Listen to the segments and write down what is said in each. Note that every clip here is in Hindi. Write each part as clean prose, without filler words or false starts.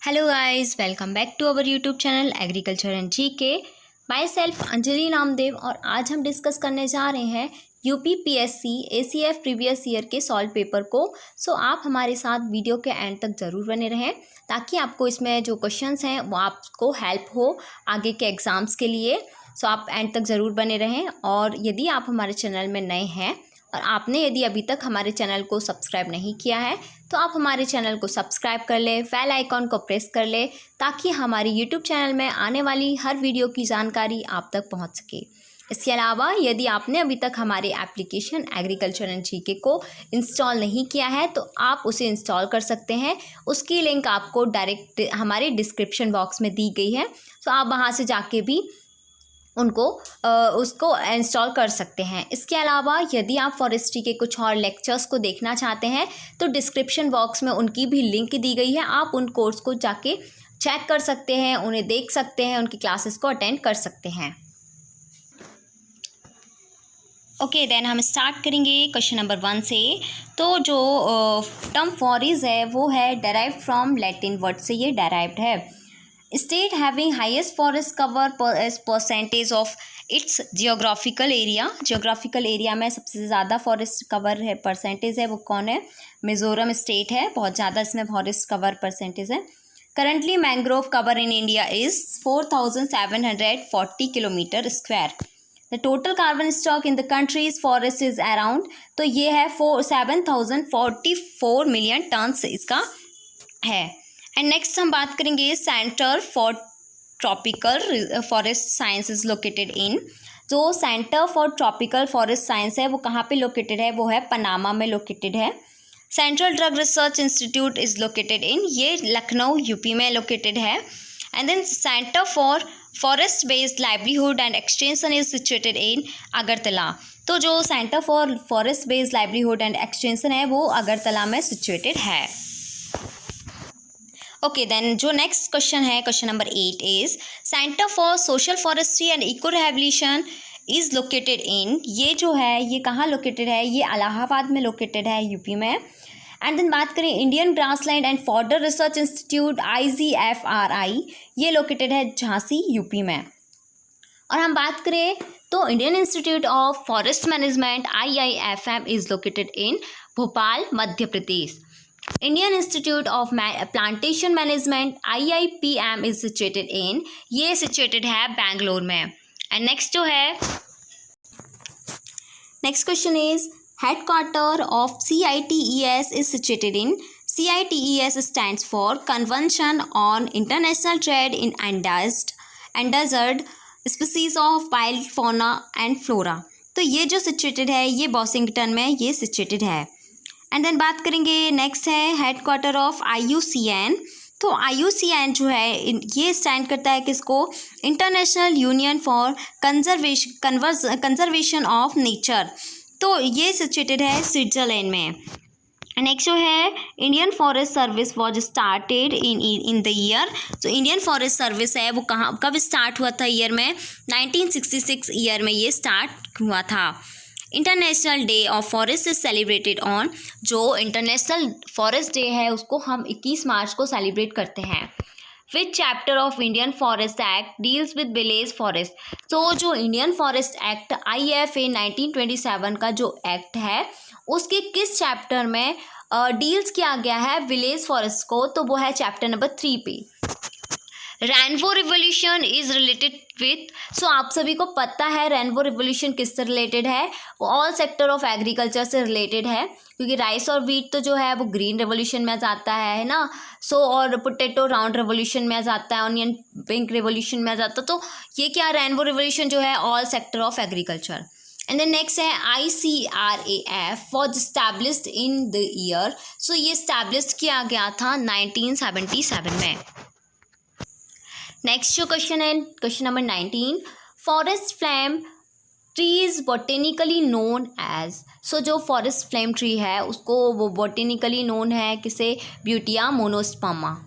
Hello guys, welcome back to our YouTube channel Agriculture and GK। My self Anjali Namdev और आज हम डिस्कस करने जा रहे हैं UPPSC ACF प्रीवियस ईयर के सॉल्व पेपर को। सो आप हमारे साथ वीडियो के एंड तक ज़रूर बने रहें ताकि आपको इसमें जो क्वेश्चंस हैं वो आपको हेल्प हो आगे के एग्ज़ाम्स के लिए। सो आप एंड तक ज़रूर बने रहें। और यदि आप हमारे चैनल में नए हैं और आपने यदि अभी तक हमारे चैनल को सब्सक्राइब नहीं किया है तो आप हमारे चैनल को सब्सक्राइब कर ले, बेल आइकॉन को प्रेस कर ले ताकि हमारी यूट्यूब चैनल में आने वाली हर वीडियो की जानकारी आप तक पहुंच सके। इसके अलावा यदि आपने अभी तक हमारे एप्लीकेशन एग्रीकल्चर एंड जीके को इंस्टॉल नहीं किया है तो आप उसे इंस्टॉल कर सकते हैं। उसकी लिंक आपको डायरेक्ट हमारे डिस्क्रिप्शन बॉक्स में दी गई है। तो आप वहाँ से जाके भी उसको इंस्टॉल कर सकते हैं। इसके अलावा यदि आप फॉरेस्ट्री के कुछ और लेक्चर्स को देखना चाहते हैं तो डिस्क्रिप्शन बॉक्स में उनकी भी लिंक दी गई है। आप उन कोर्स को जाके चेक कर सकते हैं, उन्हें देख सकते हैं, उनकी क्लासेस को अटेंड कर सकते हैं। ओके देन हम स्टार्ट करेंगे क्वेश्चन नंबर 1 से। तो जो टर्म फॉरेस्ट है वो है डेराइव्ड फ्रॉम लैटिन वर्ड से ये डेराइव्ड है। State having highest forest cover as percentage of its geographical area. Geographical area में सबसे ज़्यादा फॉरेस्ट कवर है परसेंटेज है वो कौन है? मिज़ोरम स्टेट है, बहुत ज़्यादा इसमें फॉरेस्ट कवर परसेंटेज है। Currently mangrove cover in India is 4740 kilometre square. The total carbon stock in the countries forest is around, तो ये है 7044 मिलियन टन्स इसका है। एंड नेक्स्ट हम बात करेंगे centre for tropical forest science is located in. जो centre for tropical forest science है वो कहाँ पे लोकेटेड है? वो है पनामा में लोकेटेड है। Central drug research institute is located in, ये लखनऊ यूपी में लोकेटेड है। And then centre for forest based livelihood and extension is situated in Agartala. तो जो centre for forest based livelihood and extension है वो अगरतला में सिचुएटेड है। ओके देन जो नेक्स्ट क्वेश्चन है question number 8 is centre for social forestry and eco rehabilitation is located in. ये जो है ये कहाँ लोकेटेड है? ये इलाहाबाद में लोकेटेड है, यूपी में। एंड देन बात करें Indian grassland and fodder research institute IGFRI, ये लोकेटेड है झांसी यूपी में। और हम बात करें तो Indian institute of forest management IIFM is located in Bhopal Madhya Pradesh. Indian institute of plantation management IIPM is situated इन, ये सिचुएटेड है बैंगलोर में। एंड नेक्स्ट जो है next question is headquarter of CITES is situated in. CITES stands for convention on international trade in endangered species of wild fauna and flora. तो ये जो सिचुएटेड है ये वॉशिंगटन में ये सिचुएटेड है। एंड देन बात करेंगे नेक्स्ट है हेडक्वार्टर ऑफ IUCN। तो IUCN जो है ये स्टैंड करता है किसको? International union for conservation of nature. तो ये सिचुएटेड है स्विट्जरलैंड में। नेक्स्ट जो है Indian forest service was started in the year. जो इंडियन फॉरेस्ट सर्विस है वो कहाँ कब स्टार्ट हुआ था? ईयर में 1966 ईयर में ये स्टार्ट हुआ था। International day of forest is celebrated on. जो इंटरनेशनल फॉरेस्ट डे है उसको हम 21 मार्च को सेलिब्रेट करते हैं। विच chapter of Indian forest act deals with village forest. तो जो इंडियन फॉरेस्ट एक्ट IFA 1927 का जो एक्ट है उसके किस चैप्टर में डील्स किया गया है विलेज फॉरेस्ट को? तो वो है चैप्टर नंबर 3 पे। Rainbow revolution is related with. So आप सभी को पता है रेनबो रिवोल्यूशन किससे रिलेटेड है? वो ऑल सेक्टर ऑफ एग्रीकल्चर से रिलेटेड है, क्योंकि राइस और व्हीट तो जो है वो ग्रीन रिवोल्यूशन में जाता है ना। सो और पोटैटो राउंड रिवोल्यूशन में जाता है, ऑनियन पिंक रिवोल्यूशन में जाता है। तो ये क्या रेनबो रिवोल्यूशन जो है all sector of agriculture. And then next है ICRAF was established in the year. So ये एस्टैब्लिश किया गया था 1977 में। नेक्स्ट जो क्वेश्चन है question number 19 forest flame tree is botanically known as. So जो फॉरेस्ट फ्लेम ट्री है उसको वो बोटेनिकली नोन है किसे? Butea monosperma.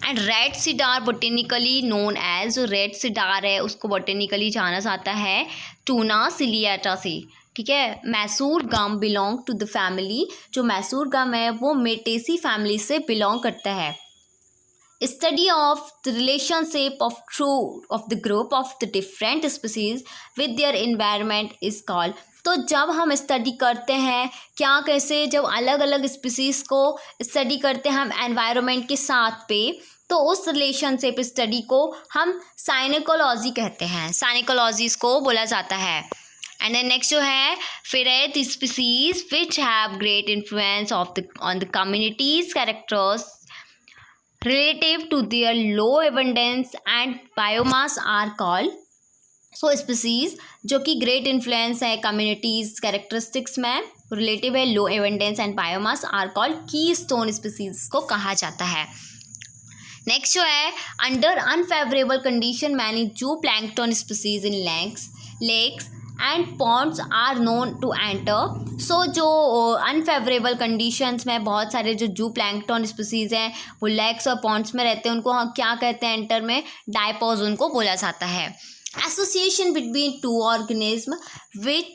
And red cedar botanically known as. जो रेड सीडार है उसको बोटेनिकली जाना जाता है टूना सिलिएटा से। ठीक है, मैसूर गम बिलोंग टू द फैमिली। जो मैसूर गम है वो मेटेसी फैमिली से बिलोंग करता है। Study of the relationship of the group of the different species with their environment is called. तो जब हम स्टडी करते हैं क्या कैसे जब अलग अलग स्पीसीज को स्टडी करते हैं हम एनवायरनमेंट के साथ पे, तो उस रिलेशनशिप स्टडी को हम साइनिकोलॉजी कहते हैं, साइनिकोलॉजी इसको बोला जाता है. एंड देन नेक्स्ट जो है फिर है the species which have great influence on the communities characters relative to their low abundance and biomass are called. So species जो कि ग्रेट इन्फ्लुएंस है कम्युनिटीज कैरेक्टरिस्टिक्स में, रिलेटिव है low abundance and biomass, are called keystone species को कहा जाता है. नेक्स्ट जो है under unfavourable condition many zooplankton species in lakes and ponds are known to enter. So जो अनफेवरेबल कंडीशंस में बहुत सारे जो जू प्लैंकटन स्पीसीज हैं वो लेक्स और पॉन्ड्स में रहते हैं, उनको हम क्या कहते हैं एंटर में, डायपॉज उनको बोला जाता है. Association between two organism which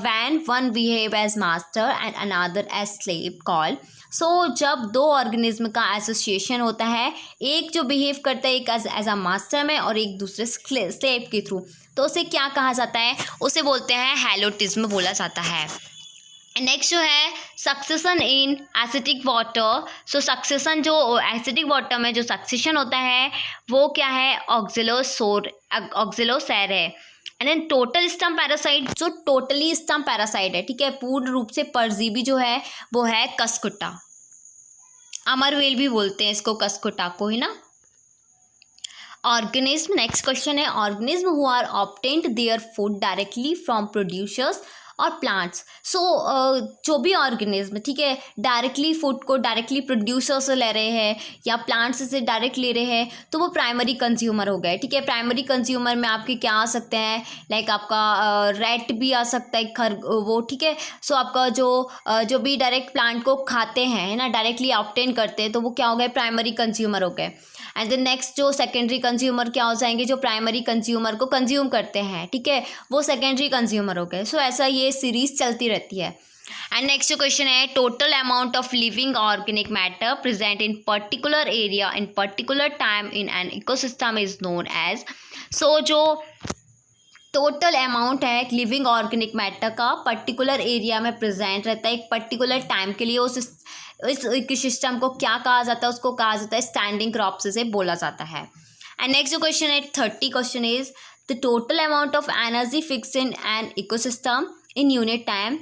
when one behave as master and another as slave called. सो जब दो ऑर्गेनिज्म का एसोसिएशन होता है, एक जो बिहेव करता है एक एज अ मास्टर में और एक दूसरे स्लेव के थ्रू, तो उसे क्या कहा जाता है, उसे बोलते हैं हैलोटिज्म बोला जाता है. नेक्स्ट जो है succession in acidic water. So succession जो एसिडिक वाटर में जो सक्सेशन होता है वो क्या है, ऑक्सिलोसैर है. एंड देन टोटल स्टम पैरासाइट, जो टोटली स्टम पैरासाइट है, ठीक है, पूर्ण रूप से परजीवी जो है वो है कसकुटा. अमरवेल भी बोलते हैं इसको, कसकुटा को ही ना. ऑर्गेनिज्म, नेक्स्ट क्वेश्चन है organism who are obtained their food directly from producers और प्लांट्स. सो जो भी ऑर्गेनिज्म, ठीक है, डायरेक्टली फूड को डायरेक्टली प्रोड्यूसर से ले रहे हैं या प्लांट्स से डायरेक्ट ले रहे हैं, तो वो प्राइमरी कंज्यूमर हो गए. ठीक है, प्राइमरी कंज्यूमर में आपके क्या आ सकते हैं, लाइक आपका रैट भी आ सकता है, वो, ठीक है. सो आपका जो भी डायरेक्ट प्लांट को खाते हैं, है ना, डायरेक्टली ऑब्टेन करते हैं, तो वो क्या हो गए, प्राइमरी कंज्यूमर हो गए. एंड देन नेक्स्ट जो सेकेंडरी कंज्यूमर क्या हो जाएंगे, जो प्राइमरी कंज्यूमर को कंज्यूम करते हैं, ठीक है, वो सेकेंडरी कंज्यूमर हो गए. सो ऐसा ये सीरीज चलती रहती है. एंड नेक्स्ट जो क्वेश्चन है total amount of living organic matter present in particular area in particular time in an ecosystem is known as. So जो टोटल अमाउंट है लिविंग ऑर्गेनिक मैटर का पर्टिकुलर एरिया में प्रेजेंट रहता है एक पर्टिकुलर टाइम के लिए, इस इकोसिस्टम को क्या कहा जाता है, उसको कहा जाता है स्टैंडिंग क्रॉप्स से बोला जाता है. एंड नेक्स्ट जो क्वेश्चन है 30 question is the total amount of energy fix in an ecosystem in unit time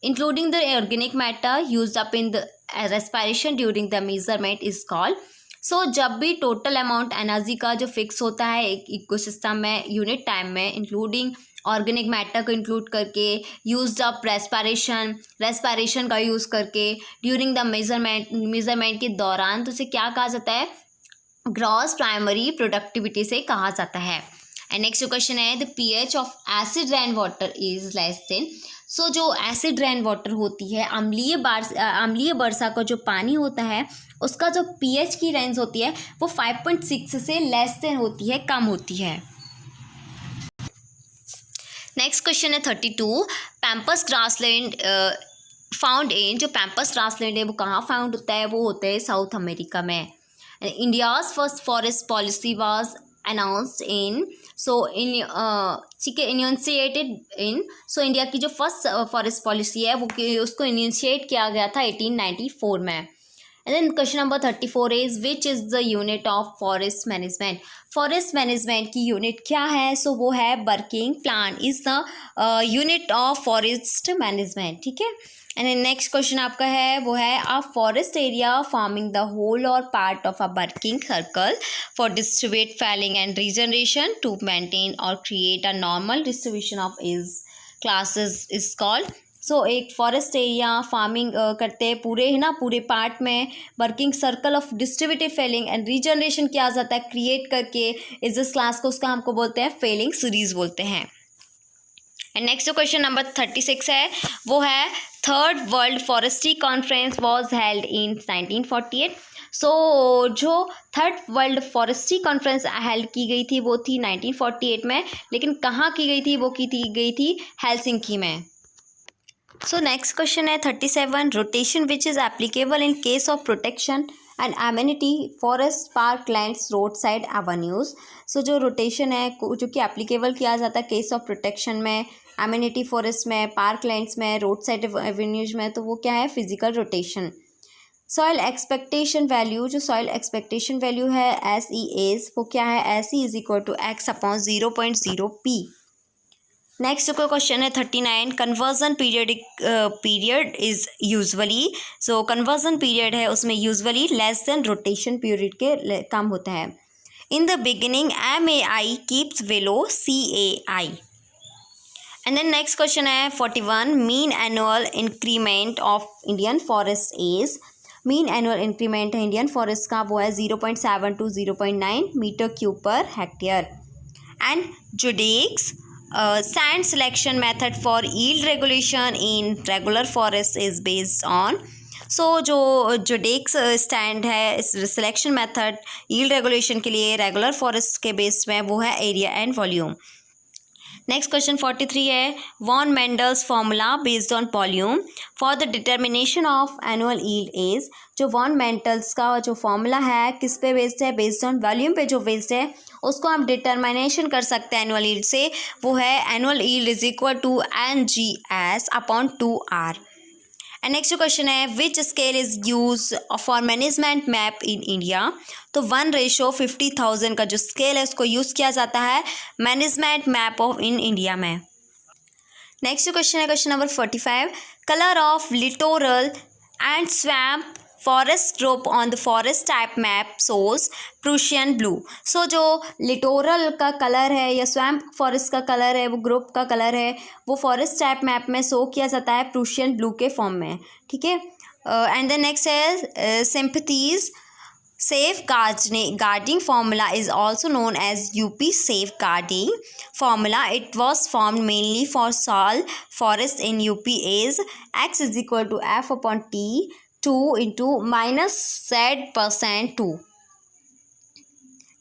including the organic matter used up in the respiration during the measurement is called. So जब भी टोटल अमाउंट एनर्जी का जो फिक्स होता है एक इकोसिस्टम में यूनिट टाइम में, इंक्लूडिंग ऑर्गेनिक मैटर को इंक्लूड करके, यूज्ड अप रेस्पिरेशन का यूज़ करके, ड्यूरिंग द मेजरमेंट के दौरान, तो उसे क्या कहा जाता है, ग्रॉस प्राइमरी प्रोडक्टिविटी से कहा जाता है. एंड नेक्स्ट क्वेश्चन है the pH of acid rain water is less than. So जो एसिड रेन वाटर होती है, अम्लीय वर्षा का जो पानी होता है उसका जो पीएच की रेंज होती है वो 5.6 से लेस देन होती है, कम होती है. नेक्स्ट क्वेश्चन है 32 पैम्पस ग्रासलैंड फाउंड इन. जो पैम्पस ग्रासलैंड है वो कहाँ फाउंड होता है, वो होता है साउथ अमेरिका में. India's first forest policy was announced in, so ठीक है, इनिशिएटेड इन. सो इंडिया की जो फर्स्ट फॉरेस्ट पॉलिसी है वो उसको इनिशिएट किया गया था 1894 में. And then question number 34 is which is the unit of forest management. Forest management की यूनिट क्या है, सो वो है working plan is the unit of forest management. ठीक है. एंड देन नेक्स्ट क्वेश्चन आपका है वो है a forest area forming the whole और part of a working circle for distribute felling and regeneration to maintain और create a normal distribution of age classes is called. So एक फॉरेस्ट एरिया फार्मिंग करते हैं पूरे, है ना, पूरे पार्ट में working circle of distributive felling and regeneration किया जाता है क्रिएट करके इस क्लास को, उसका हमको बोलते हैं फेलिंग सीरीज बोलते हैं. एंड नेक्स्ट जो क्वेश्चन नंबर 36 है वो है third world forestry conference was held in 1948. सो जो third world forestry conference held की गई थी वो थी 1948 में, लेकिन कहाँ की गई थी, वो की गई थी हेलसिंकी में. सो नेक्स्ट क्वेश्चन है 37 rotation which is applicable in case of protection and amenity forest park lands road side avenues. So जो रोटेशन है जो कि एप्लीकेबल किया जाता है केस ऑफ प्रोटेक्शन में, एमिनिटी फॉरेस्ट में, पार्क लैंड्स में, रोड साइड एवेन्यूज में, तो वो क्या है physical rotation. Soil expectation value, जो सॉइल एक्सपेक्टेशन वैल्यू है SE वो क्या है, SE is equal to x upon 0.0 p। Next जो क्वेश्चन है 39, conversion period is usually, so conversion period है उसमें usually less than rotation period के कम होता है। In the beginning MAI keeps below CAI। And then next question है 41, mean annual increment of Indian forest is, mean annual increment है इंडियन फॉरेस्ट का वो है 0.7 to 0.9 metre cube per hectare. And जुडिक्स sand selection method for yield regulation in regular forest is based on, सो जो जुडिक्स स्टैंड है इस सिलेक्शन मेथड यील्ड रेगुलेशन के लिए रेगुलर फॉरेस्ट के बेस में वो है area and volume. Next question 43 है, von Mendel's formula based on volume for the determination of annual yield is, जो वॉन मेंडल्स का जो फॉर्मूला है किस पे बेस्ड है, बेस्ड ऑन वॉल्यूम पे जो बेस्ड है उसको हम डिटर्मिनेशन कर सकते हैं एनुअल यील्ड से, वो है annual yield is equal to NGS upon 2R। And next question है, which scale is use for management map in India, तो 1:50,000 का जो स्केल है उसको यूज़ किया जाता है management map of in India में। नेक्स्ट क्वेश्चन है question number 45, colour of littoral and swamp forest group on the forest type map shows Prussian blue. So जो लिटोरल का कलर है या स्वैम्प फॉरेस्ट का कलर है वो ग्रुप का कलर है वो फॉरेस्ट टाइप मैप में शो किया जाता है प्रूशियन ब्लू के फॉर्म में, ठीक है। एंड देन नेक्स्ट है sympathies safeguarding formula is also known as UP safeguarding formula. It was formed mainly for sal forest in UP is x is equal to f upon t 2 into minus z% 2।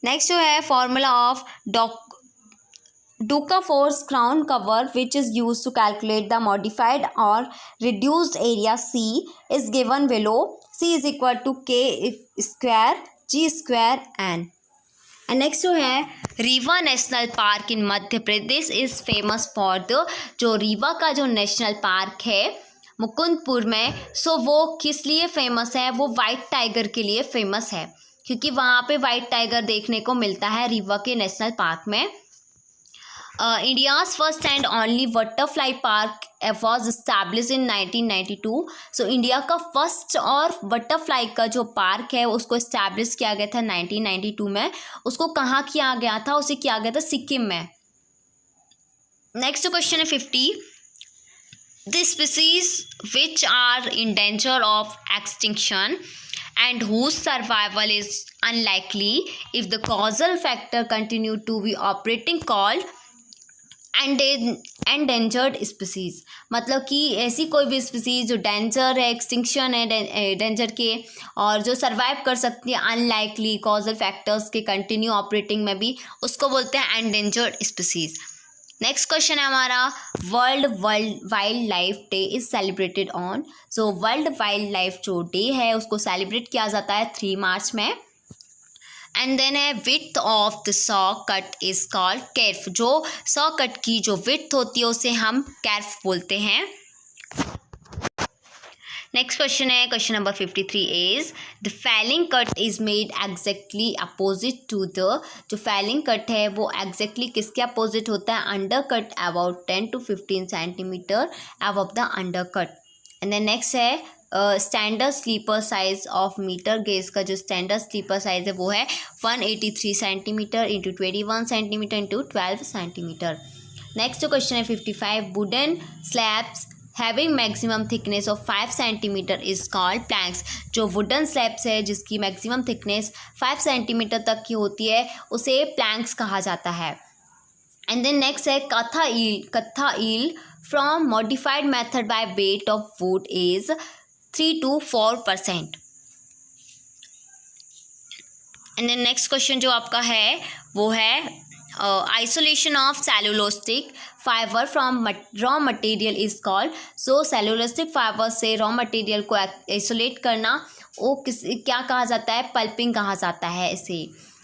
Next जो है formula of Duca force crown cover which is used to calculate the modified or reduced area C is given below. C is equal to K square G square N। And next जो है Rewa national park in Madhya Pradesh is famous for the, जो रीवा का जो नेशनल पार्क है मुकुंदपुर में, सो वो किस लिए फेमस है, वो वाइट टाइगर के लिए फेमस है क्योंकि वहाँ पे वाइट टाइगर देखने को मिलता है रीवा के नेशनल पार्क में। India's first and only butterfly park was establish in 1992। So India का फर्स्ट और बटरफ्लाई का जो पार्क है उसको इस्टेब्लिश किया गया था 1992 में। उसको कहाँ किया गया था, उसे किया गया था सिक्किम में। नेक्स्ट क्वेश्चन है 50, the species which are in danger of extinction and whose survival is unlikely if the causal factor continue to be operating called endangered species। मतलब कि ऐसी कोई भी स्पीसीज जो डेंजर है, एक्सटिंक्शन है डेंजर के, और जो सर्वाइव कर सकती है अनलाइकली कॉजल फैक्टर्स के कंटिन्यू ऑपरेटिंग में भी, उसको बोलते हैं एंडेंजर्ड स्पीसीज। नेक्स्ट क्वेश्चन है हमारा, world wildlife day is celebrated on. So world wildlife जो डे है उसको सेलिब्रेट किया जाता है 3 मार्च में। एंड देन है width of the saw cut is called kerf. जो सॉ कट की जो विड्थ होती है उसे हम कैर्फ बोलते हैं। नेक्स्ट क्वेश्चन है question number 53 is the falling cut is made exactly opposite to the, जो फैलिंग कट है वो एग्जैक्टली किसके अपोजिट होता है, under cut about 10 to 15 centimetre above the under cut. And then next है standard sleeper size of metre gauge का जो स्टैंडर्ड स्लीपर साइज है वो है 183 centimetre into 21 centimetre into 12 centimetre. Next जो क्वेश्चन है 55, wooden slabs having maximum thickness of 5 centimetre is called planks. जो वुडन स्लैब्स है जिसकी मैक्सिमम थिकनेस 5 सेंटीमीटर तक की होती है उसे प्लैंक्स कहा जाता है। एंड देन नेक्स्ट है kattha yield from modified method by weight of wood is 3 to 4%। And then next question जो आपका है वो है isolation of cellulosic fibre from raw material is called. So cellulosic fibre से रॉ मटेरियल को आइसोलेट करना वो क्या कहा जाता है, पल्पिंग कहा जाता है इसे।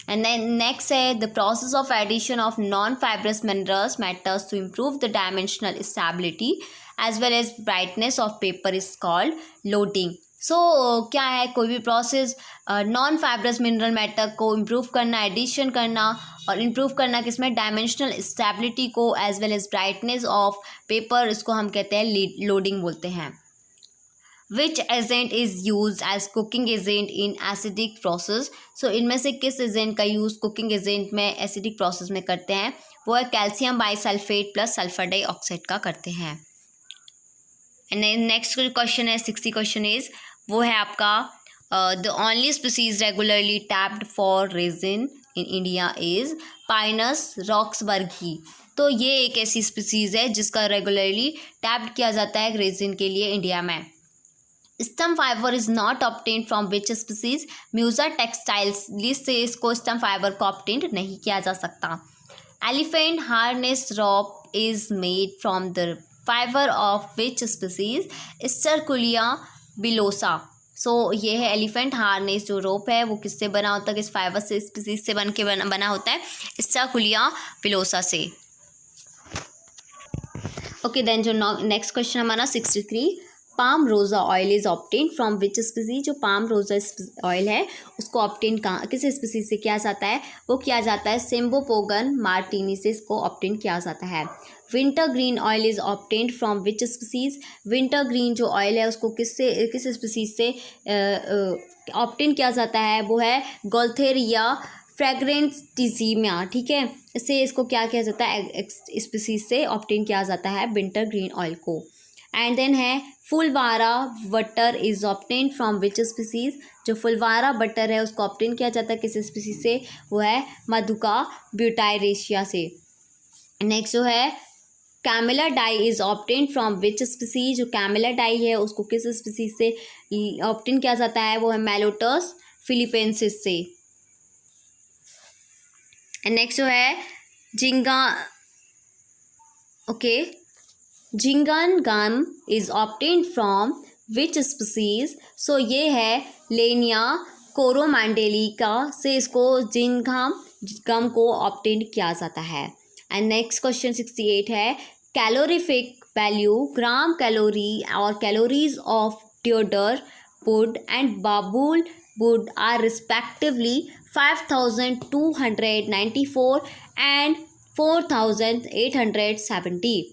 एंड देन नेक्स्ट है the process of addition of non fibrous minerals matters to improve the dimensional stability as well as brightness of paper is called loading. So क्या है, कोई भी process non fibrous mineral matter को इम्प्रूव करना, एडिशन करना और इम्प्रूव करना किसमें, डायमेंशनल स्टेबिलिटी को as well as brightness of paper, इसको हम कहते हैं लोडिंग बोलते हैं। Which agent is use as cooking agent in acidic process. So इनमें से किस एजेंट का यूज़ कुकिंग एजेंट में एसिडिक प्रोसेस में करते हैं, वो है calcium bisulphate plus sulphur dioxide का करते हैं। एंड नेक्स्ट क्वेश्चन है 60 क्वेश्चन इज, वो है आपका the only species regularly tapped for resin in India is Pinus roxburghii. तो ये एक ऐसी स्पीसीज है जिसका रेगुलरली टैप्ड किया जाता है रेजिन के लिए इंडिया में। Stem fibre is not obtained from which species, Musa textiles list से इसको स्टम फाइबर को ऑब्टेन्ड नहीं किया जा सकता। Elephant harness rope is made from the fibre of which species, Sterculia villosa. So ये है एलिफेंट हार्नेस जो रोप है वो किससे बना होता है, किस फाइबर से, स्पीसीज से बना होता है, स्टरकुलिया बिलोसा से। ओके देन जो नेक्स्ट क्वेश्चन हमारा 63, पाम रोज़ा oil is obtain from which species. जो पाम रोज़ा ऑयल है उसको ऑब्टेन कहाँ, किस स्पीसीज से किया जाता है, वो किया जाता है सिम्बोपोगन मार्टिनी से इसको ऑब्टेन किया जाता है। Winter green oil is obtained from which species. Winter green जो ऑयल है उसको किस स्पीसीज से ऑब्टेन किया जाता है, वो है गोल्थेरिया फ्रेग्रेंटिसिमा। ठीक है, इसको क्या किया जाता है, स्पीसीज से ऑब्टेन किया जाता है विंटर ग्रीन ऑयल को। एंड देन है phulwara butter is obtained from which species. जो फुलवारा बटर है उसको ऑब्टेन किया जाता है किस स्पीसीज से, वो है मधुका ब्यूटायरेशिया से। नेक्स्ट जो है kamala dye is obtained from which species. जो कैमेला डाई है उसको किस स्पीसीज से ऑब्टेन किया जाता है, वो है मेलोटस फिलीपेंसिस से। नेक्स्ट जो है jhingan gum is obtained from which species. So ये है लेनिया कोरोमैंडेलिका से इसको जिंगम गम को ऑब्टेन किया जाता है। एंड नेक्स्ट क्वेश्चन 68 है कैलोरीफिक वैल्यू, ग्राम कैलोरी और calories of deodar wood and babul wood are respectively 5294 and 4870।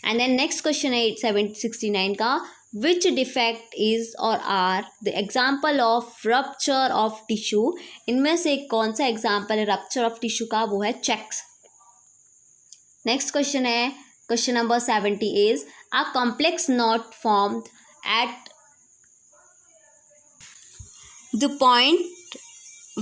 And then next question है 69 का, which defect is or are the example of rupture of tissue. इनमें से कौन सा एग्जाम्पल है रप्चर ऑफ टिश्यू का, वो है चेक्स। नेक्स्ट क्वेश्चन है question number 70 is a complex not formed at the point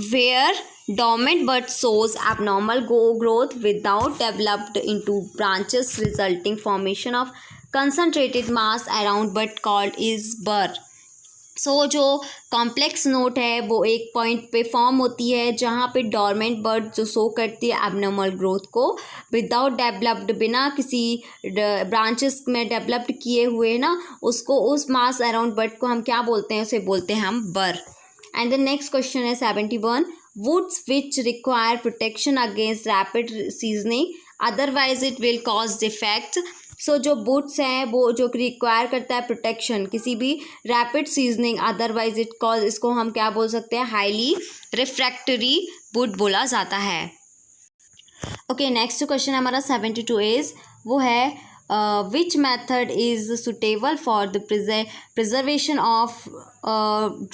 where dormant bud shows abnormal growth without developed into branches resulting formation of concentrated mass around bud called is burr। सो जो कॉम्प्लेक्स नोट है वो एक पॉइंट पे फॉर्म होती है जहाँ पे डॉर्मेंट बर्ड जो शो करती है एबनॉर्मल ग्रोथ को विदाउट डेवलप्ड, बिना किसी ब्रांचेस में डेवलप्ड किए हुए ना, उसको उस मास अराउंड बर्ड को हम क्या बोलते हैं, उसे बोलते हैं हम बर। एंड द नेक्स्ट क्वेश्चन है 71, woods which require protection against rapid seasoning otherwise it will cause defect. So जो वुड्स हैं वो जो रिक्वायर करता है प्रोटेक्शन किसी भी rapid seasoning otherwise it cause, इसको हम क्या बोल सकते हैं, हाईली रिफ्रैक्टरी वुड बोला जाता है। ओके नेक्स्ट क्वेश्चन हमारा 72 इज, वो है which method is suitable for the preservation of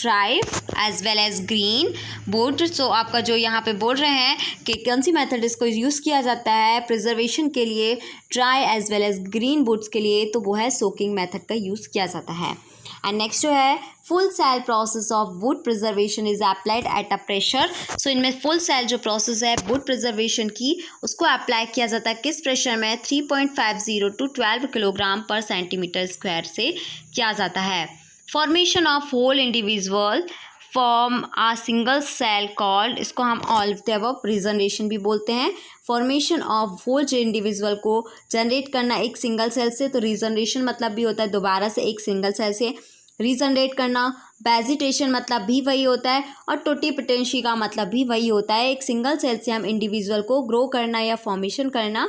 dry as well as green wood. So आपका जो यहाँ पे बोल रहे हैं कि कौन सी मेथड इसको यूज़ किया जाता है प्रिजर्वेशन के लिए dry as well as green woods के लिए, तो वो है सोकिंग मेथड का यूज़ किया जाता है। एंड नेक्स्ट जो है full cell process of wood preservation is applied at a pressure. So इनमें फुल सेल जो प्रोसेस है वुड प्रिजर्वेशन की उसको अप्लाई किया जाता है किस प्रेशर में, 3.50 to 12 किलोग्राम पर सेंटीमीटर स्क्वायर से किया जाता है। Formation of whole individual form a single cell called, इसको हम all of the above regeneration भी बोलते हैं। फॉर्मेशन ऑफ होल इंडिविजुअल को जनरेट करना एक सिंगल सेल से, तो रिजनरेशन मतलब भी होता है दोबारा से एक सिंगल सेल से रीजनरेट करना, वेजिटेशन मतलब भी वही होता है, और टोटिपोटेंसी का मतलब भी वही होता है, एक सिंगल सेल से हम इंडिविजुअल को ग्रो करना या फॉर्मेशन करना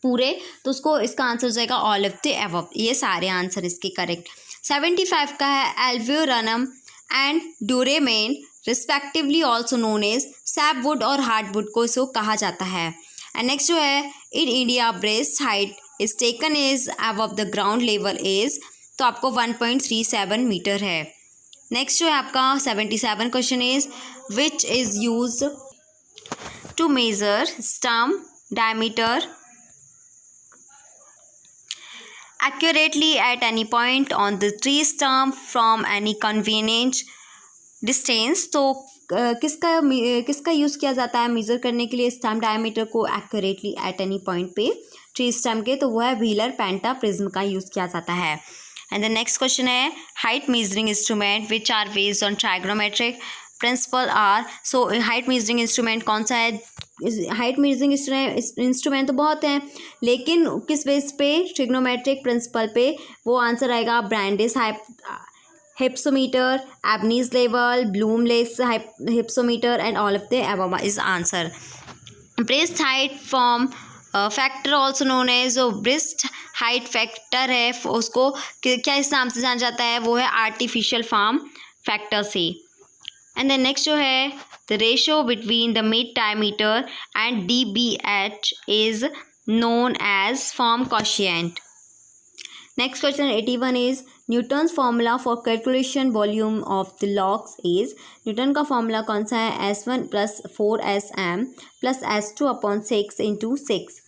पूरे, तो उसको इसका आंसर हो जाएगा ऑल ऑफ द एबव। ये सारे आंसर इसके करेक्ट। 75 का है alburnum and duramen respectively also known as sapwood और हार्डवुड को इसको कहा जाता है। एंड नेक्स्ट जो है in India breast height is taken is above the ground level is, तो आपको 1.37 मीटर है। नेक्स्ट जो है आपका 77 question is which is use to measure stem diameter accurately at any point on the tree stump from any convenient distance। तो किसका यूज़ किया जाता है मेज़र करने के लिए स्टम्प डायमीटर को एक्यूरेटली एट एनी पॉइंट पे ट्री स्टम्प के, तो वो है व्हीलर पेंटा प्रिज्म का यूज़ किया जाता है। एंड द नेक्स्ट क्वेश्चन है height measuring instrument which are based on trigonometric principle are. So height measuring instrument कौन सा है? हाइट मेजरिंग इंस्ट्रूमेंट तो बहुत हैं, लेकिन किस बेस पे? ट्रिग्नोमेट्रिक प्रिंसिपल पे। वो आंसर आएगा Brandis hypsometer, Abney's level, Blume Leiss hypsometer and all of the above is answer. Breast height form factor also known as, जो ब्रेस्ट हाइट फैक्टर है उसको क्या इस नाम से जाना जाता है? वो है आर्टिफिशियल फॉर्म फैक्टर से। एंड देन नेक्स्ट जो है the ratio between the mid diameter and DBH is known as form quotient. Next question 81 is Newton's formula for calculation volume of the logs is. Newton का फार्मूला कौन सा है? S1 + 4SM + S2 upon 6 × 6।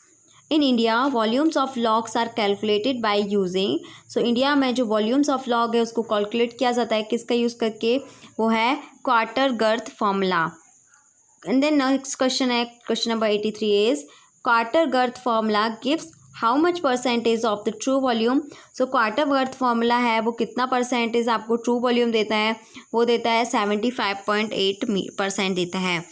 In India volumes of logs are calculated by using. So India में जो वॉल्यूम्स ऑफ लॉग है उसको कैलकुलेट किया जाता है किसका यूज़ करके? वो है quarter girth formula. And then next question है question number 83 is quarter girth formula gives how much percentage of the true volume. So quarter girth formula है वो कितना परसेंटेज आपको ट्रू वॉल्यूम देता है? वो देता है 75.8% देता है।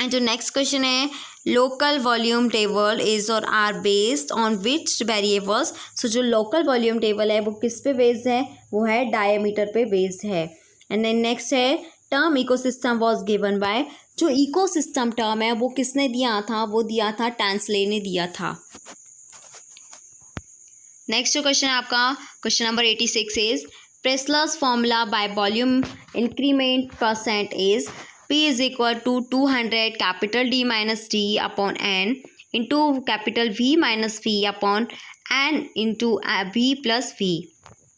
एंड जो नेक्स्ट क्वेश्चन है local volume table is or are based on which variables. So जो लोकल वॉल्यूम टेबल है वो किस पे बेस्ड है? वो है डायमीटर पे बेस्ड है। एंड देन नेक्स्ट है term ecosystem was given by. जो इकोसिस्टम टर्म है वो किसने दिया था? वो दिया था टैंसले ने दिया था। नेक्स्ट जो क्वेश्चन है आपका question number 86 is Pressler's formula by volume increment percent is P is equal to 200 capital D minus D upon N into capital V minus V upon N into V plus V।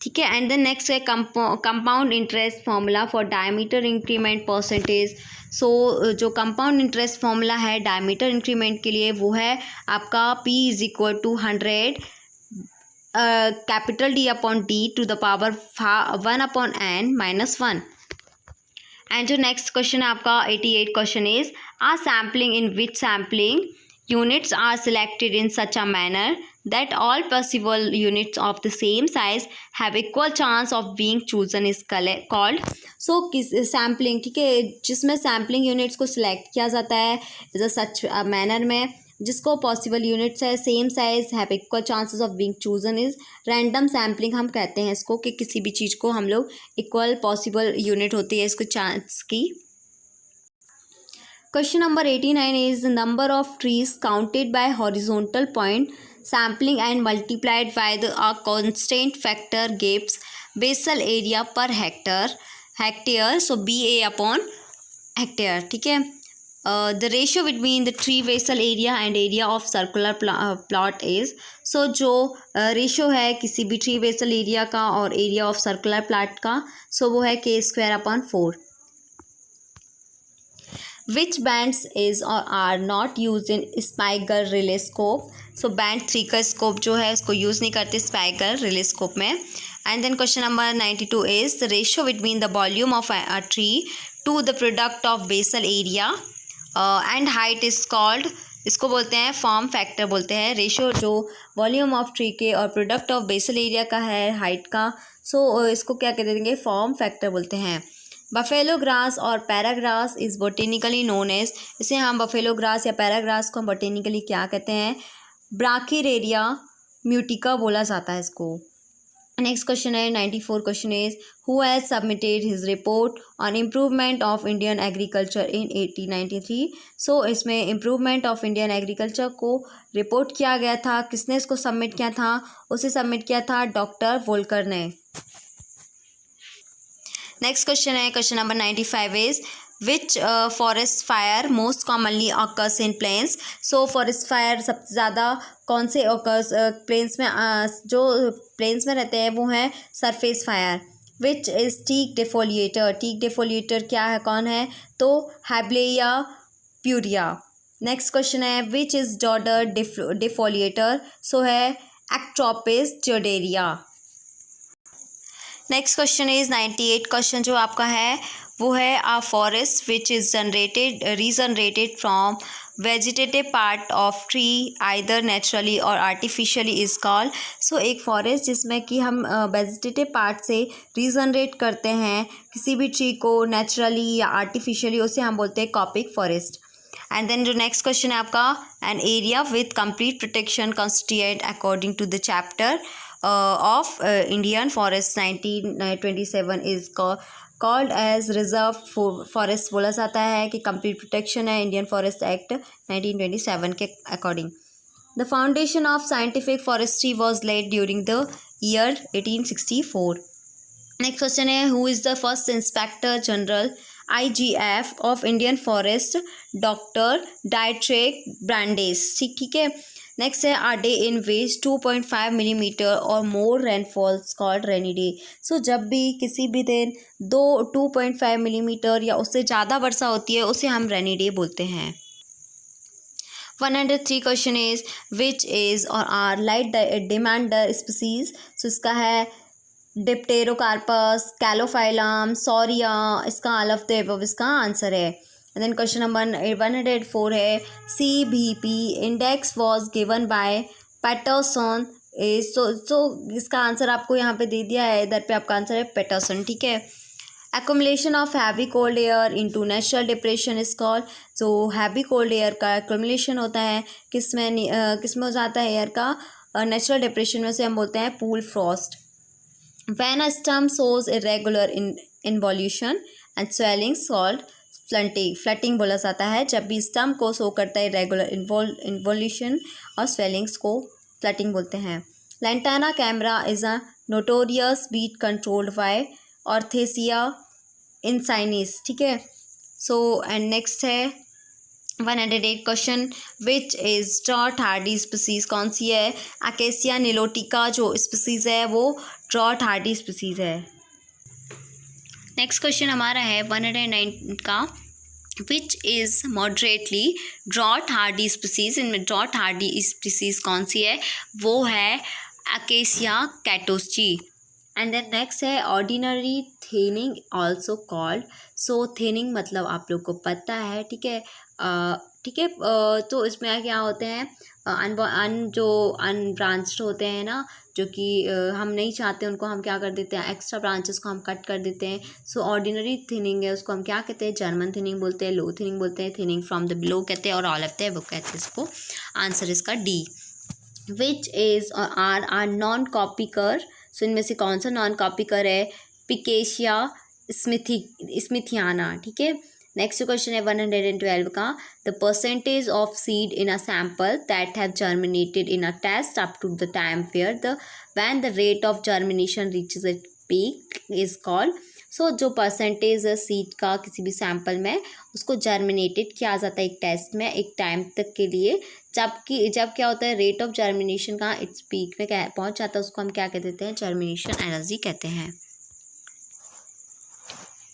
ठीक है। एंड देन नेक्स्ट है compound interest formula for diameter increment percentage. So जो कंपाउंड इंटरेस्ट फार्मूला है डायमीटर इंक्रीमेंट के लिए वो है आपका P is equal to 100 capital D upon D to the power 1 upon N minus 1। And जो नेक्स्ट क्वेश्चन है आपका 88 question is are sampling in which sampling units are selected in such a manner that all possible units of the same size have equal chance of being chosen is called. So किस सैम्पलिंग, ठीक है, जिसमें सैम्पलिंग यूनिट्स को सिलेक्ट किया जाता है इज अ सच मैनर में जिसको पॉसिबल यूनिट्स है same size have equal chances of being chosen is random sampling हम कहते हैं इसको, कि किसी भी चीज़ को हम लोग इक्वल पॉसिबल यूनिट होती है इसको चांस की। Question number 89 is number of trees counted by horizontal point sampling and multiplied by the a constant factor gives basal area per hectare. So BA upon hectare. ठीक है। The ratio between the tree basal area and area of circular plot is। so जो रेशियो है किसी भी ट्री बेसल एरिया का और एरिया ऑफ सर्कुलर प्लॉट का सो वो है K²/4। Which bands is or are not used in Spiegel relay scope। So band 3 का स्कोप जो है उसको यूज़ नहीं करते Spiegel relay scope में। And then question number 92 is the ratio between the volume of a tree to the product of basal area and height is called. इसको बोलते हैं फॉर्म फैक्टर बोलते हैं। रेशियो जो वॉल्यूम ऑफ ट्री के और प्रोडक्ट ऑफ बेसल एरिया का है हाइट का सो इसको क्या कह देंगे? फॉर्म फैक्टर बोलते हैं। बफेलो ग्रास और पैराग्रास इज़ बोटेनिकली नोन एज। इसे हम बफेलो ग्रास या पैराग्रास को हम बोटेनिकली क्या कहते हैं? ब्राकिरेरिया म्यूटिका बोला जाता है इसको। नेक्स्ट क्वेश्चन है 94 question is who has submitted his report on improvement of Indian agriculture in 1893। सो इसमें इम्प्रूवमेंट ऑफ इंडियन एग्रीकल्चर को रिपोर्ट किया गया था, किसने इसको सबमिट किया था? उसे सबमिट किया था डॉक्टर वोल्कर ने। नेक्स्ट क्वेश्चन है question number 95 is which forest fire most commonly occurs in plains. So forest fire सबसे ज़्यादा कौन से ऑकर्स प्लेन्स में जो प्लेन्स में रहते हैं वो हैं surface fire. Which is teak defoliator, teak defoliator क्या है, कौन है? तो हैब्लेया प्यूरिया। नेक्स्ट क्वेश्चन है विच इज़ डॉडर डिफोलिएटर। सो है Ectropis deodarae. Next question is 98 question जो आपका है वो है a forest which is regenerated from vegetative part of tree either naturally or artificially is called. So एक फॉरेस्ट जिसमें कि हम वेजिटेटिव पार्ट से रीजनरेट करते हैं किसी भी ट्री को नेचुरली या आर्टिफिशियली, उसे हम बोलते हैं कॉपिक फॉरेस्ट। एंड देन जो नेक्स्ट क्वेश्चन है आपका an area with complete protection constituent according to the chapter of Indian forest 1927 is called as reserve forest बोला जाता है कि कंप्लीट प्रोटेक्शन है इंडियन फॉरेस्ट एक्ट 1927 के according. The foundation of scientific forestry was laid during the year 1864। Next question है who is the first inspector general IGF of Indian forest? Doctor डाइट्रेक ब्रांडेस। ठीक है। नेक्स्ट है आ डे इन विच 2.5 मिलीमीटर और मोर रेनफॉल्स कॉल्ड रेनी डे। सो जब भी किसी भी दिन 2.5 मिलीमीटर या उससे ज़्यादा वर्षा होती है उसे हम रेनी डे बोलते हैं। 103 question is which is or are light demander species. So इसका है डिप्टेरोकार्पस, कैलोफाइलम, सॉरिया, इसका ऑल ऑफ द अबव इसका आंसर है। एंड देन क्वेश्चन नंबर 104 है CBP index was given by Patterson is. So इसका आंसर आपको यहाँ पे दे दिया है, इधर पे आपका आंसर है पैटरसन। ठीक है। Accumulation of heavy cold air into natural depression is called. जो हैवी कोल्ड एयर का एक्युमुलेशन होता है किसमें हो जाता है एयर का? नेचुरल डिप्रेशन में से हम बोलते हैं pool Frost. When a stump shows irregular involution and swelling called flirting बोला जाता है। जब भी स्टम्प को शो करता है इरेगुलर इन्वोल्यूशन और स्वेलिंग्स को फ्लटिंग बोलते हैं। Lantana camara is a notorious weed controlled by Orthezia insignis. ठीक है। सो एंड नेक्स्ट है 108 question which is drought hardy species कौन सी है? अकेसिया निलोटिका जो स्पीसीज़ है वो ड्रॉट हार्डी स्पीसीज़ है। नेक्स्ट क्वेश्चन हमारा है 109 का which is moderately drought hardy species. इनमें ड्रॉट हार्डी स्पीसीज़ कौन सी है? वो है अकेसिया कैटोस्ची। एंड देन नेक्स्ट है ऑर्डिनरी थिनिंग ऑल्सो कॉल्ड। सो थिनिंग मतलब आप लोग को पता है। ठीक है। ठीक है। तो इसमें क्या होते हैं जो अनब्रांच्ड होते हैं ना, जो कि हम नहीं चाहते उनको हम क्या कर देते हैं, एक्स्ट्रा ब्रांचेस को हम कट कर देते हैं। सो ऑर्डिनरी थिनिंग है उसको हम क्या कहते हैं? जर्मन थिनिंग बोलते हैं, लो थिनिंग बोलते हैं, थिनिंग फ्रॉम द बिलो कहते हैं और ऑल ऑफ द अबव कहते हैं इसको। आंसर इसका D. Which is or are non कॉपीकर। सो इनमें से कौन सा नॉन कॉपीकर है? पिकेशिया स्मिथियाना। ठीक है। नेक्स्ट क्वेश्चन है 112 का the percentage of seed in a sample that have germinated in a test up to the time when the rate of germination reaches it peak is called. So जो परसेंटेज है सीड का किसी भी सैम्पल में उसको जर्मिनेटेड किया जाता है एक टेस्ट में एक टाइम तक के लिए, जब क्या होता है रेट ऑफ जर्मिनेशन का इट्स पीक में पहुंच जाता है उसको हम क्या कह देते हैं? जर्मिनेशन एनर्जी कहते हैं।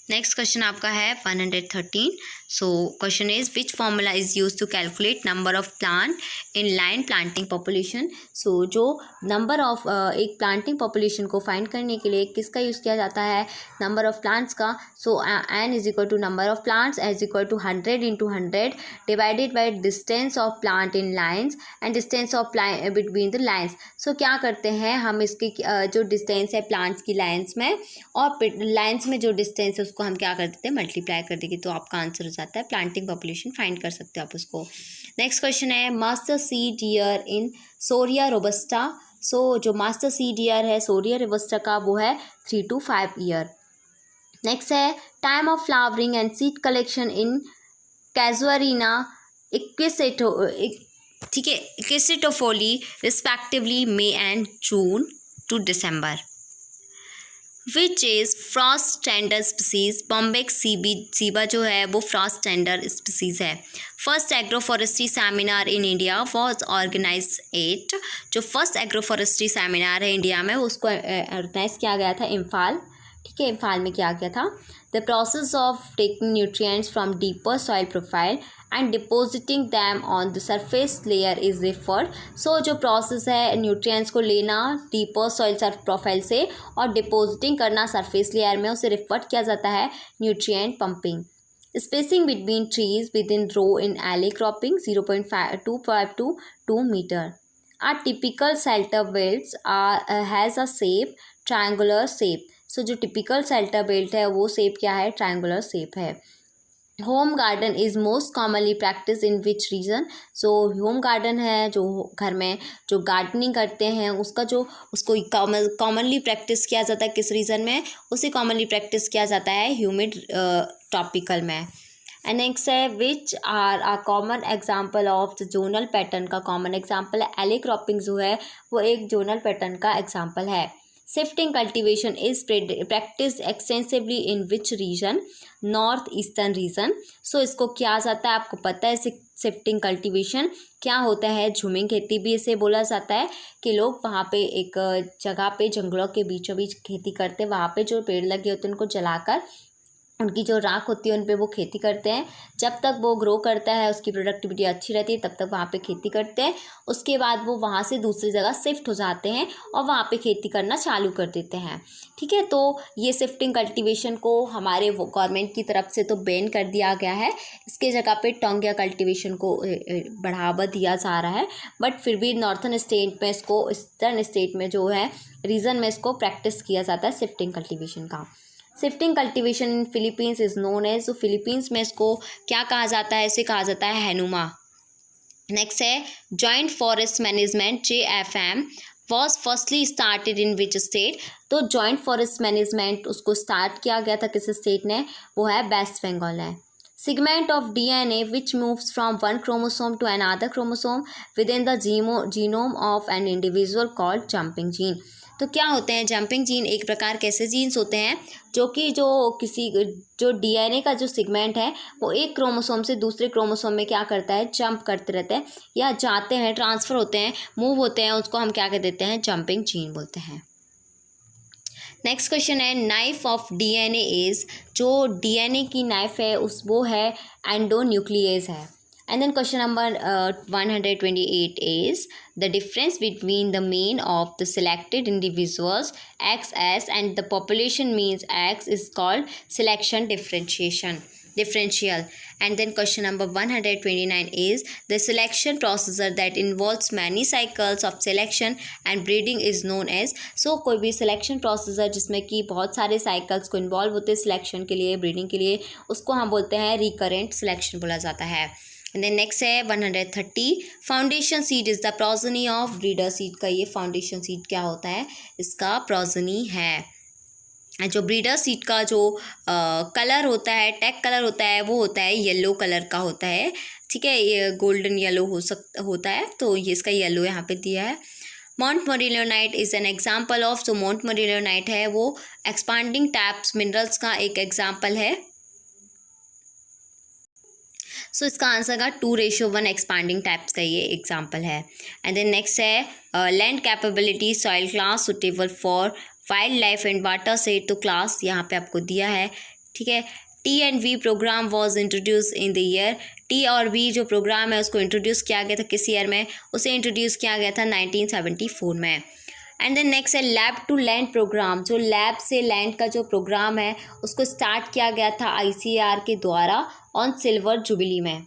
नेक्स्ट क्वेश्चन आपका है 113। So question is which formula is use to calculate number of plant in line planting population. So जो नंबर ऑफ एक प्लांटिंग पॉपुलेशन को फाइंड करने के लिए किसका यूज़ किया जाता है? नंबर ऑफ प्लांट्स का। So N is equal to number of plants is equal to 100 × 100 divided by distance of plant in lines and distance of between the lines. So क्या करते हैं हम इसकी जो डिस्टेंस है प्लांट्स की लाइन्स में और लाइन्स में जो डिस्टेंस है उसको हम क्या कर देते हैं? मल्टीप्लाई कर देंगे तो आपका आंसर हो जाता है प्लांटिंग पॉपुलेशन फाइंड कर सकते हो आप उसको। नेक्स्ट क्वेश्चन है mast seed year in Shorea robusta so जो मास्टर सीड ईयर है सोरिया रोबस्टा का वो है 3 to 5 ईयर। नेक्स्ट है time of flowering and seed collection in Casuarina equiseti, ठीक है, equisetifolia respectively May and June to December. Which is frost tender species, Bombax ceiba जो है वो फ्रॉस्ट टेंडर स्पीसीज है। First agro forestry seminar in India was organise at, जो फर्स्ट एग्रो फॉरेस्ट्री सेमिनार है इंडिया में उसको ऑर्गेनाइज किया गया था इम्फाल, ठीक है, इम्फाल में किया गया था। The process of taking nutrients from deeper soil profile and depositing them on the surface layer is referred. So जो प्रोसेस है न्यूट्रिएंट्स को लेना डीपर सॉइल प्रोफाइल से और डिपोजिटिंग करना सरफेस लेयर में, उसे रेफर किया जाता है nutrient pumping. Spacing between trees within row in alley cropping 0.25 to 2 meter. A typical shelter belts has a shape triangular shape. सो जो टिपिकल शेल्टर बेल्ट है वो शेप क्या है, ट्रायंगुलर शेप है। Home garden is most commonly practice in which reason, so home garden है जो घर में जो गार्डनिंग करते हैं उसका जो उसको कॉमनली प्रैक्टिस किया जाता है किस रीजन में, उसे कॉमनली प्रैक्टिस किया जाता है ह्यूमिड ट्रॉपिकल में। एंड नेक्स्ट है which are a common example of the zonal pattern का कॉमन एग्जाम्पल है एले क्रॉपिंग जो है वो एक जोनल पैटर्न का एग्जाम्पल है। Shifting cultivation is practice extensively in which region, north eastern region. So इसको क्या जाता है आपको पता है, शिफ्टिंग कल्टीवेशन क्या होता है, झूमिंग खेती भी इसे बोला जाता है कि लोग वहाँ पे एक जगह पे जंगलों के बीचों बीच खेती करते हैं, वहाँ पे जो पेड़ लगे होते हैं उनको जलाकर उनकी जो राख होती है उन पे वो खेती करते हैं। जब तक वो ग्रो करता है उसकी प्रोडक्टिविटी अच्छी रहती है तब तक वहाँ पे खेती करते हैं। उसके बाद वो वहाँ से दूसरी जगह शिफ्ट हो जाते हैं और वहाँ पे खेती करना चालू कर देते हैं, ठीक है। तो ये शिफ्टिंग कल्टीवेशन को हमारे गवर्नमेंट की तरफ से तो बैन कर दिया गया है, इसके जगह पे टोंगिया कल्टीवेशन को बढ़ावा दिया जा रहा है। बट फिर भी नॉर्थन स्टेट में इसको, ईस्टर्न स्टेट में जो है रीजन में इसको प्रैक्टिस किया जाता है शिफ्टिंग कल्टीवेशन का। Shifting cultivation in Philippines is known as, तो फिलीपींस में इसको क्या कहा जाता है, इसे कहा जाता है हैनुमा। नेक्स्ट है joint forest management JFM was firstly started in which state, तो जॉइंट फॉरेस्ट मैनेजमेंट उसको स्टार्ट किया गया था किस स्टेट ने, वो है वेस्ट बंगाल है। Segment of DNA which moves from one chromosome to another chromosome within the genome of an individual called jumping gene। तो क्या होते हैं जंपिंग जीन, एक प्रकार के ऐसे जीन्स होते हैं जो कि जो DNA का जो सेगमेंट है वो एक क्रोमोसोम से दूसरे क्रोमोसोम में क्या करता है, जंप करते रहते हैं या जाते हैं, ट्रांसफ़र होते हैं, मूव होते हैं, उसको हम क्या कह देते हैं, जंपिंग जीन बोलते हैं। नेक्स्ट क्वेश्चन है नाइफ ऑफ DNA इज, जो DNA की नाइफ है वो है एंडोन्यूक्लियस है। And then question number 128 is the difference between the mean of the selected individuals XS and the population means X is called selection differential. And then question number 129 is the selection procedure that involves many cycles of selection and breeding is known as, so कोई भी selection procedure जिसमें कि बहुत सारे cycles को involve होते हैं selection के लिए, breeding के लिए, उसको हम बोलते हैं recurrent selection बोला जाता है। एंड देन नेक्स्ट है 130 foundation seed is the progeny of breeder seed का, ये फाउंडेशन सीड क्या होता है, इसका प्रोजनी है। जो ब्रीडर सीड का जो कलर होता है, टैग कलर होता है, वो होता है येलो कलर का होता है, ठीक है, ये गोल्डन येलो होता है, तो ये इसका येलो यहाँ पे दिया है। Montmorillonite is an example of, जो मोंटमोरिलोनाइट है वो एक्सपांडिंग टैप्स मिनरल्स का एक एग्जाम्पल है। सो इसका आंसर का 2:1 एक्सपांडिंग टाइप्स का ये एग्जाम्पल है। एंड देन नेक्स्ट है land capability soil class suitable for wild life and water से, तो क्लास यहाँ पे आपको दिया है, ठीक है। T&V program was introduce in the year, T और V जो प्रोग्राम है उसको इंट्रोड्यूस किया गया था किस ईयर में, उसे इंट्रोड्यूस किया गया था 1974 में। एंड देन नेक्स्ट है लैब टू लैंड प्रोग्राम, जो लैब से लैंड का जो प्रोग्राम है उसको स्टार्ट किया गया था ICAR के द्वारा ऑन सिल्वर जुबली में।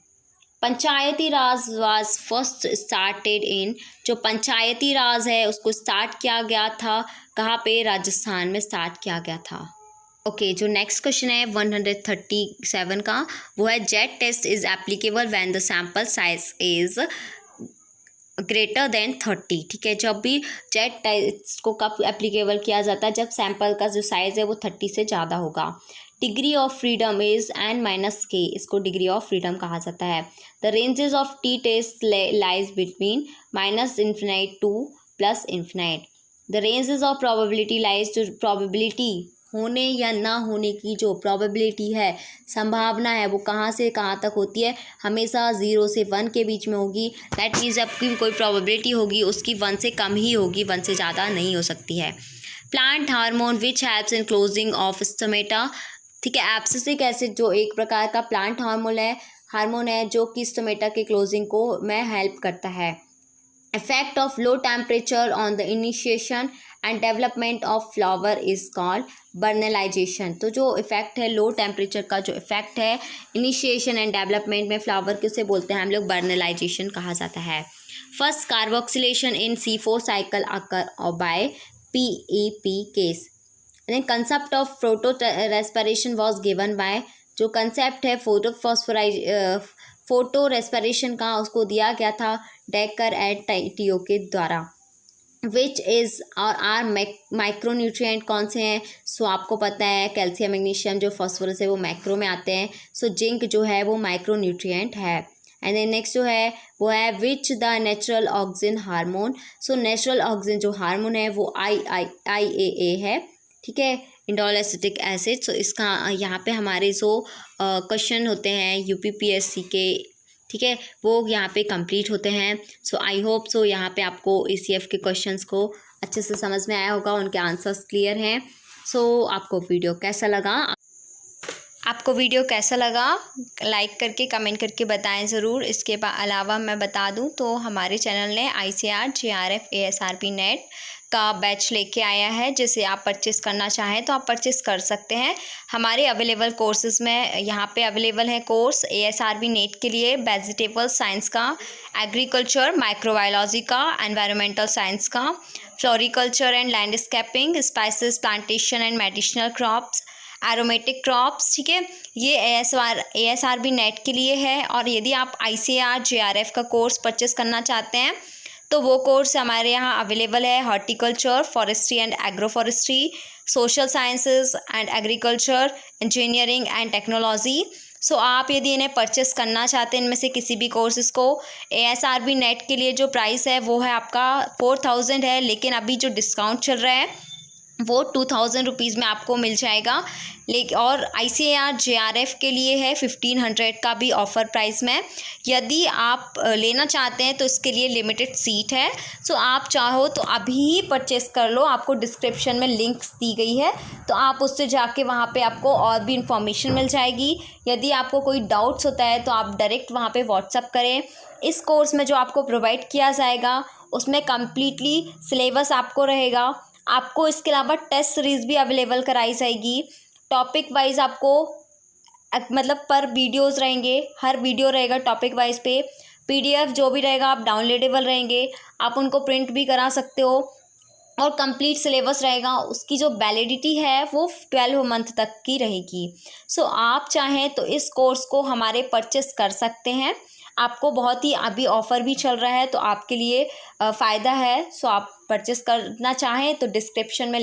पंचायती राज वाज फर्स्ट स्टार्टेड इन, जो पंचायती राज है उसको स्टार्ट किया गया था कहाँ पे, राजस्थान में स्टार्ट किया गया था। ओके जो नेक्स्ट क्वेश्चन है 137 का, वो है Z test is applicable when the sample size is, greater than 30, ठीक है। जब भी जेड टेस्ट को कब एप्लीकेबल किया जाता है, जब सैंपल का जो साइज़ है वो 30 से ज़्यादा होगा। Degree of freedom is n-k, इसको डिग्री ऑफ फ्रीडम कहा जाता है। The ranges of t test lies between -∞ to +∞। The ranges of probability lies, जो प्रोबेबिलिटी होने या ना होने की जो प्रोबेबिलिटी है, संभावना है, वो कहाँ से कहाँ तक होती है, हमेशा 0 से 1 के बीच में होगी। दैट मीन्स आपकी कोई प्रोबेबिलिटी होगी उसकी 1 से कम ही होगी, 1 से ज़्यादा नहीं हो सकती है। Plant hormone which helps in closing of stomata, ठीक है। एब्सिसिक एसिड जो एक प्रकार का प्लांट हार्मोन है जो कि स्टोमेटा के क्लोजिंग को में हेल्प करता है। Effect of low temperature on the initiation and development of flower is called vernalization. तो जो इफेक्ट है लो टेम्परेचर का, जो इफेक्ट है इनिशिएशन एंड डेवलपमेंट में फ्लावर के, उसे बोलते हैं हम लोग बर्नलाइजेशन कहा जाता है। First carboxylation in C4 cycle occur by PEP case. Then concept of photo respiration was given by, जो कंसेप्ट है फोटो रेस्पिरेशन का, उसको दिया गया था डेकर एट टीओ के द्वारा। विच इज़ और आर माइक्रोन्यूट्रिएंट कौन से हैं? सो आपको पता है कैल्शियम, मैग्नीशियम, जो फॉस्फोरस है वो माइक्रो में आते हैं। सो जिंक जो है वो माइक्रोन्यूट्रिएंट है। एंड देन नेक्स्ट जो है वो है which the natural oxygen hormone. So natural oxygen जो हार्मोन है वो IAA है, ठीक है, इंडोल एसिटिक एसिड। सो इसका यहाँ पे हमारे जो क्वेश्चन होते हैं UPPSC के, ठीक है, वो यहाँ पे कंप्लीट होते हैं। सो आई होप सो यहाँ पे आपको ECF के क्वेश्चंस को अच्छे से समझ में आया होगा, उनके आंसर्स क्लियर हैं। सो आपको वीडियो कैसा लगा लाइक करके कमेंट करके बताएं ज़रूर। इसके अलावा मैं बता दूं तो हमारे चैनल ने ICAR JRF ASRB नेट का बैच लेके आया है, जिसे आप परचेस करना चाहें तो आप परचेस कर सकते हैं। हमारे अवेलेबल कोर्सेज में यहाँ पे अवेलेबल है कोर्स ASRB नेट के लिए वेजिटेबल साइंस का, एग्रीकल्चर, माइक्रोबायोलॉजी का, एनवायरमेंटल साइंस का, floriculture and landscaping, spices, plantation and medicinal crops, aromatic crops, ठीक है। ये ASRB नेट के लिए है। और यदि आप ICAR JRF का कोर्स परचेस करना चाहते हैं तो वो कोर्स हमारे यहाँ अवेलेबल है। Horticulture, forestry and agro forestry, social sciences and agriculture, engineering and technology. So आप यदि इन्हें परचेस करना चाहते हैं इनमें से किसी भी कोर्सेज को, ASRB नेट के लिए जो प्राइस है वो है आपका 4000 है, लेकिन अभी जो डिस्काउंट चल रहा है वो 2000 रुपीज़ में आपको मिल जाएगा। लेकिन और ICAR JRF के लिए है 1500 का भी ऑफ़र प्राइस में। यदि आप लेना चाहते हैं तो इसके लिए लिमिटेड सीट है। सो आप चाहो तो अभी ही परचेस कर लो, आपको डिस्क्रिप्शन में लिंक्स दी गई है, तो आप उससे जाके वहाँ पे आपको और भी इंफॉर्मेशन मिल जाएगी। यदि आपको कोई डाउट्स होता है तो आप डायरेक्ट वहाँ पे व्हाट्सअप करें। इस कोर्स में जो आपको प्रोवाइड किया जाएगा उसमें कम्प्लीटली सिलेबस आपको रहेगा। आपको इसके अलावा टेस्ट सीरीज़ भी अवेलेबल कराई जाएगी। टॉपिक वाइज आपको मतलब पर वीडियोज़ रहेंगे, हर वीडियो रहेगा टॉपिक वाइज पे। PDF जो भी रहेगा आप डाउनलोडेबल रहेंगे, आप उनको प्रिंट भी करा सकते हो। और कंप्लीट सिलेबस रहेगा, उसकी जो वैलिडिटी है वो 12 मंथ तक की रहेगी। सो आप चाहें तो इस कोर्स को हमारे परचेस कर सकते हैं। आपको बहुत ही अभी ऑफ़र भी चल रहा है तो आपके लिए फ़ायदा है। सो आप परचेस करना चाहें तो डिस्क्रिप्शन में